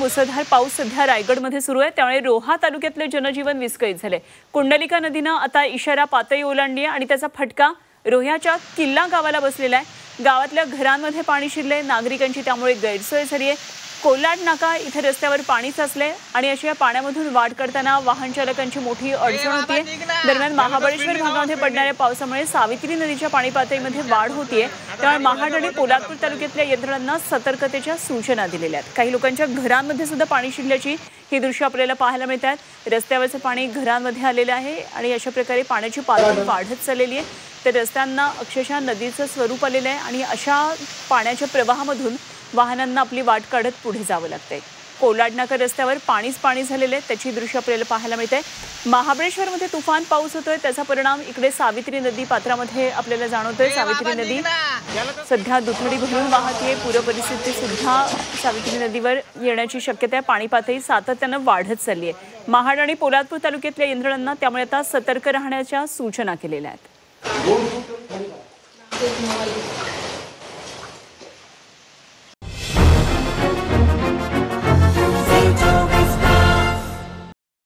मुसळधार पाऊस सध्या रायगडमध्ये सुरू आहे, त्यामुळे रोहा तालुक्यातले जनजीवन विस्कळीत झाले। कुंडलिका नदीनं आता इशारा पातळी ओलांडली आहे आणि त्याचा फटका रोह्याच्या किल्ला गावाला बसलेला आहे। गावातल्या घरांमध्ये पाणी शिरले, नागरिकांची त्यामुळे गैरसोय झाली आहे। कोलाड नाका इथे रस्त्यावर पाणी साचले आणि अशा पाण्यामधून वाट करताना वाहन चालकांची मोठी अडचण होतीये। दरम्यान महाबळेश्वर भागामध्ये पडणाऱ्या पावसामुळे सावित्री नदीच्या पाणी पातळीमध्ये वाढ होतीये, त्यामुळे महाड आणि पोलादपूर तालुक्यातल्या यंत्रणांना सतर्कतेच्या सूचना दिलेल्या आहेत। काही लोकांच्या घरांमध्ये सुद्धा पाणी शिरल्याची ही दृश्य आपल्याला पाहायला मिळतात। रस्त्यावरचं पाणी घरांमध्ये आलेलं आहे आणि अशा प्रकारे पाण्याची पातळी वाढत चाललेली आहे। तर रस्त्यांना अक्षरशः नदीचं स्वरूप आलेलं आहे आणि अशा पाण्याच्या प्रवाहामधून वाहनांना आपली वाट काढत पुढे जावं लागतंय। कोलाड नाका रस्त्यावर पाणीच पाणी झालेले, त्याची दृश्य आपल्याला पाहायला मिळते। महाबळेश्वरमध्ये तुफान पाऊस होतोय, त्याचा परिणाम इकडे सावित्री नदी पात्रामध्ये आपल्याला जाणवतोय। सावित्री नदी सध्या दुथडी भरून वाहतीये, पूर परिस्थिती सुद्धा सावित्री नदीवर येण्याची शक्यता आहे। पाणी पातळी सातत्यानं वाढत चालली आहे। महाड आणि पोलादपूर तालुक्यातल्या यंत्रणांना त्यामुळे आता सतर्क राहण्याच्या सूचना केलेल्या आहेत।